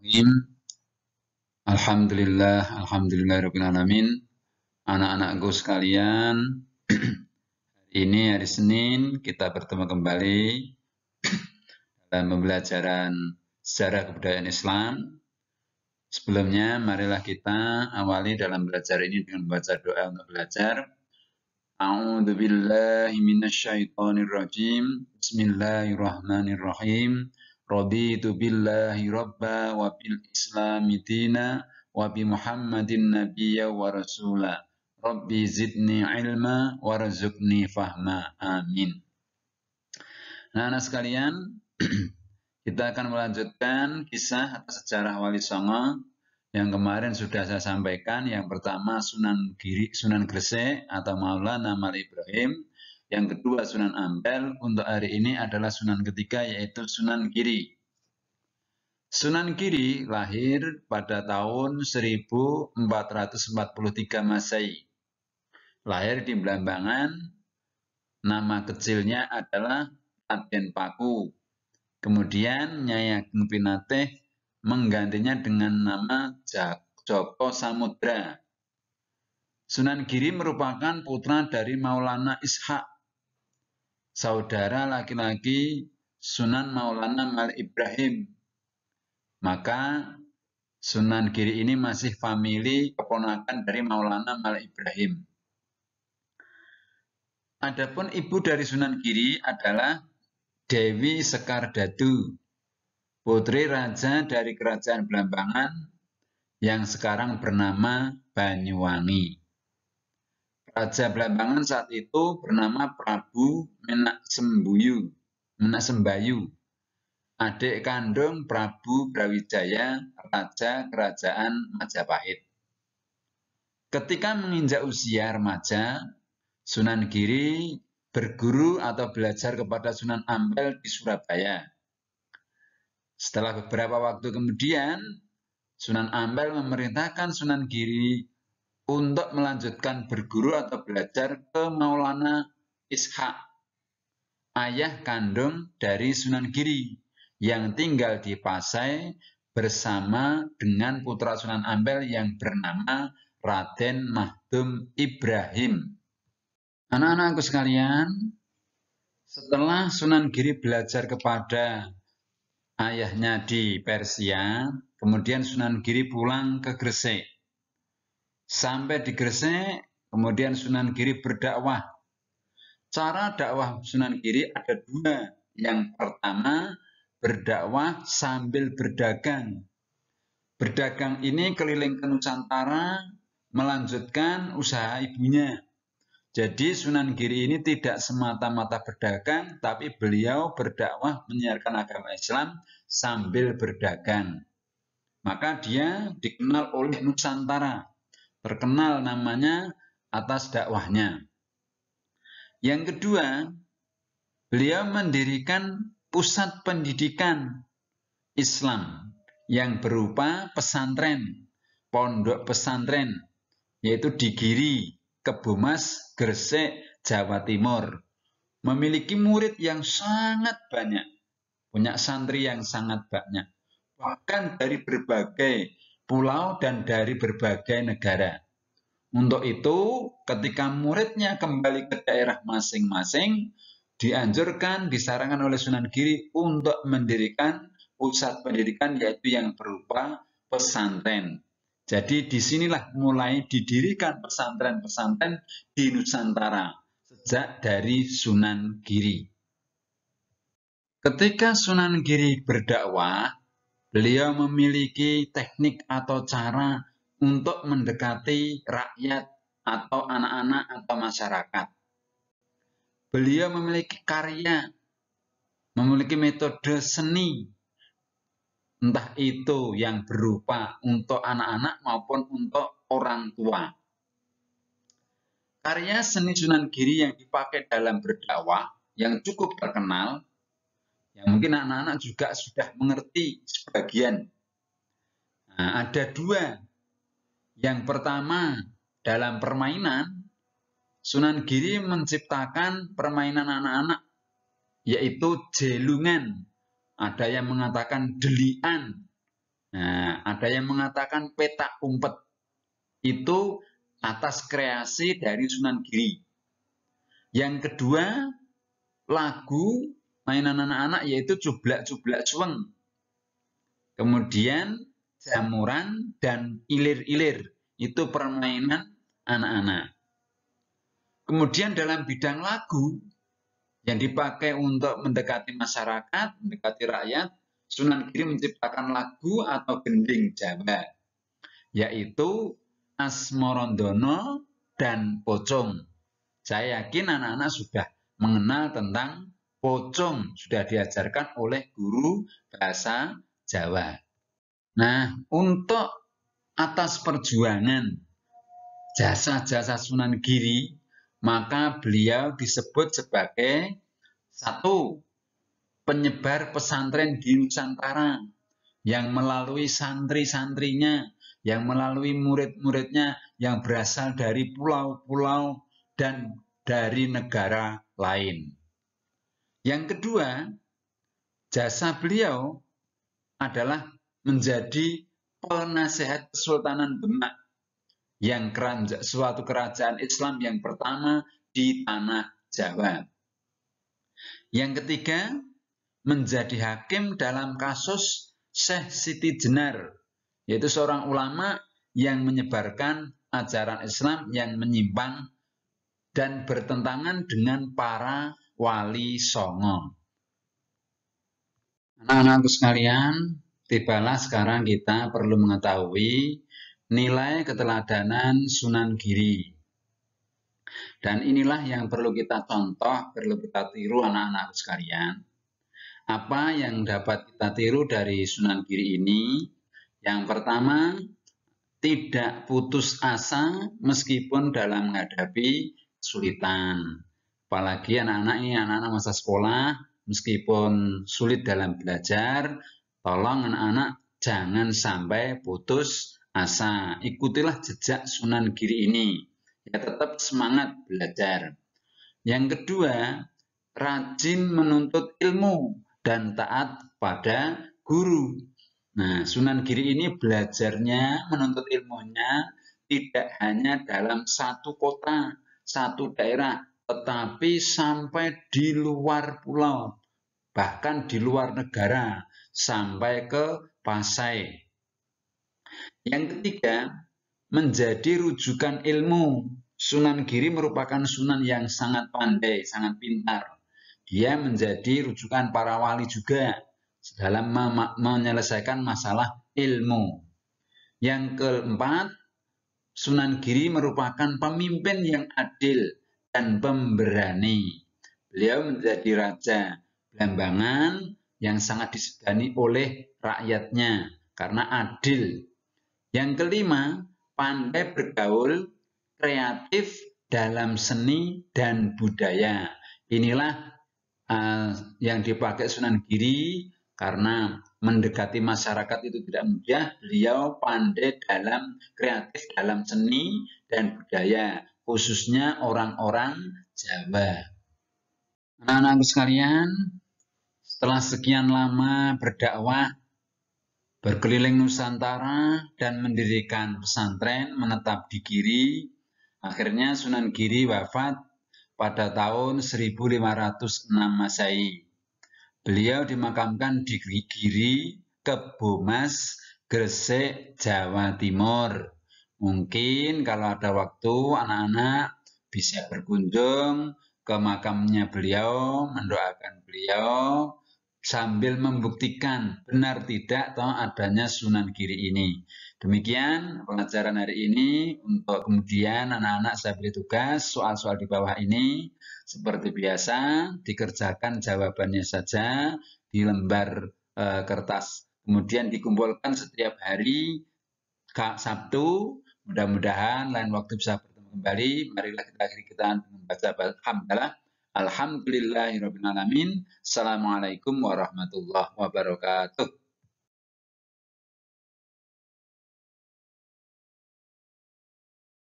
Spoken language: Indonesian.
Bismillahirrahmanirrahim. Alhamdulillahirabbil alamin. Anak-anakku sekalian, ini hari Senin kita bertemu kembali dalam pembelajaran sejarah kebudayaan Islam. Sebelumnya, marilah kita awali dalam belajar ini dengan membaca doa untuk belajar. A'udzubillahi minasyaitonirrajim. Bismillahirrahmanirrahim. Raditu billahi rabba wa bil islami dina wa bi Muhammadin nabiyya wa rasula. Rabbi zidni ilma warzuqni fahma. Amin. Nah, anak sekalian, kita akan melanjutkan kisah atau sejarah Wali Songo yang kemarin sudah saya sampaikan. Yang pertama Sunan Gresik atau Maulana Mal Ibrahim. Yang kedua Sunan Ampel. Untuk hari ini adalah Sunan ketiga, yaitu Sunan Giri. Sunan Giri lahir pada tahun 1443 Masehi. Lahir di Blambangan. Nama kecilnya adalah Raden Paku. Kemudian Nyai Ageng Pinatih menggantinya dengan nama Joko Samudra. Sunan Giri merupakan putra dari Maulana Ishak, saudara laki-laki Sunan Maulana Mal Ibrahim. Maka Sunan Giri ini masih famili keponakan dari Maulana Mal Ibrahim. Adapun ibu dari Sunan Giri adalah Dewi Sekardadu, putri raja dari kerajaan Blambangan yang sekarang bernama Banyuwangi. Raja Blambangan saat itu bernama Prabu Menak Sembayu, adik kandung Prabu Brawijaya, raja kerajaan Majapahit. Ketika menginjak usia remaja, Sunan Giri berguru atau belajar kepada Sunan Ampel di Surabaya. Setelah beberapa waktu kemudian, Sunan Ampel memerintahkan Sunan Giri untuk melanjutkan berguru atau belajar ke Maulana Ishak, ayah kandung dari Sunan Giri, yang tinggal di Pasai bersama dengan putra Sunan Ampel yang bernama Raden Mahdum Ibrahim. Anak-anakku sekalian, setelah Sunan Giri belajar kepada ayahnya di Persia, kemudian Sunan Giri pulang ke Gresik. Sampai di Gresik, kemudian Sunan Giri berdakwah. Cara dakwah Sunan Giri ada dua. Yang pertama, berdakwah sambil berdagang. Berdagang ini keliling ke Nusantara, melanjutkan usaha ibunya. Jadi Sunan Giri ini tidak semata-mata berdagang, tapi beliau berdakwah menyiarkan agama Islam sambil berdagang. Maka dia dikenal oleh Nusantara, terkenal namanya atas dakwahnya. Yang kedua, beliau mendirikan pusat pendidikan Islam yang berupa pesantren, pondok pesantren, yaitu di Giri, Kebomas, Gresik, Jawa Timur. Memiliki murid yang sangat banyak, punya santri yang sangat banyak, bahkan dari berbagai pulau dan dari berbagai negara. Untuk itu, ketika muridnya kembali ke daerah masing-masing, dianjurkan, disarankan oleh Sunan Giri untuk mendirikan pusat pendidikan, yaitu yang berupa pesantren. Jadi disinilah mulai didirikan pesantren-pesantren di Nusantara sejak dari Sunan Giri. Ketika Sunan Giri berdakwah, beliau memiliki teknik atau cara untuk mendekati rakyat atau anak-anak atau masyarakat. Beliau memiliki karya, memiliki metode seni, entah itu yang berupa untuk anak-anak maupun untuk orang tua. Karya seni Sunan Giri yang dipakai dalam berdakwah yang cukup terkenal, yang mungkin anak-anak juga sudah mengerti sebagian. Nah, ada dua. Yang pertama, dalam permainan, Sunan Giri menciptakan permainan anak-anak, yaitu jelungan. Ada yang mengatakan delian. Nah, ada yang mengatakan petak umpet itu atas kreasi dari Sunan Giri. Yang kedua, lagu mainan anak-anak yaitu Cublak-Cublak Suweng. Kemudian jamuran dan ilir-ilir itu permainan anak-anak. Kemudian dalam bidang lagu yang dipakai untuk mendekati masyarakat, mendekati rakyat, Sunan Giri menciptakan lagu atau gending Jawa, yaitu Asmorondono dan Pocong. Saya yakin anak-anak sudah mengenal tentang pocong, sudah diajarkan oleh guru bahasa Jawa. Nah, untuk atas perjuangan jasa-jasa Sunan Giri, maka beliau disebut sebagai satu penyebar pesantren di Nusantara yang melalui santri-santrinya, yang melalui murid-muridnya yang berasal dari pulau-pulau dan dari negara lain. Yang kedua, jasa beliau adalah menjadi penasehat Kesultanan Demak yang suatu kerajaan Islam yang pertama di tanah Jawa. Yang ketiga, menjadi hakim dalam kasus Syekh Siti Jenar, yaitu seorang ulama yang menyebarkan ajaran Islam yang menyimpang dan bertentangan dengan para wali songo. Anak-anakku sekalian, tibalah sekarang kita perlu mengetahui nilai keteladanan Sunan Giri. Dan inilah yang perlu kita contoh, perlu kita tiru anak-anakku sekalian. Apa yang dapat kita tiru dari Sunan Giri ini? Yang pertama, tidak putus asa meskipun dalam menghadapi kesulitan. Apalagi anak-anak ini, anak-anak masa sekolah, meskipun sulit dalam belajar, tolong anak-anak jangan sampai putus asa. Ikutilah jejak Sunan Giri ini. Ya, tetap semangat belajar. Yang kedua, rajin menuntut ilmu dan taat pada guru. Nah, Sunan Giri ini belajarnya, menuntut ilmunya tidak hanya dalam satu kota, satu daerah, tetapi sampai di luar pulau, bahkan di luar negara, sampai ke Pasai. Yang ketiga, menjadi rujukan ilmu. Sunan Giri merupakan sunan yang sangat pandai, sangat pintar. Dia menjadi rujukan para wali juga dalam menyelesaikan masalah ilmu. Yang keempat, Sunan Giri merupakan pemimpin yang adil dan pemberani. Beliau menjadi raja Blambangan yang sangat disegani oleh rakyatnya karena adil. Yang kelima, pandai bergaul, kreatif dalam seni dan budaya. Inilah yang dipakai Sunan Giri karena mendekati masyarakat itu tidak mudah. Beliau pandai dalam kreatif dalam seni dan budaya, khususnya orang-orang Jawa. Anak-anakku sekalian, setelah sekian lama berdakwah, berkeliling Nusantara dan mendirikan pesantren menetap di Giri, akhirnya Sunan Giri wafat pada tahun 1506 Masehi. Beliau dimakamkan di Giri, Kebomas, Gresik, Jawa Timur. Mungkin kalau ada waktu anak-anak bisa berkunjung ke makamnya beliau, mendoakan beliau, sambil membuktikan benar tidak toh adanya Sunan Giri ini. Demikian pelajaran hari ini. Untuk kemudian anak-anak saya beri tugas soal-soal di bawah ini seperti biasa dikerjakan jawabannya saja di lembar kertas. Kemudian dikumpulkan setiap hari Sabtu. Mudah-mudahan lain waktu bisa bertemu kembali. Marilah kita akhiri kita membaca alhamdulillah. Alhamdulillahirrabbilalamin. Assalamualaikum warahmatullahi wabarakatuh.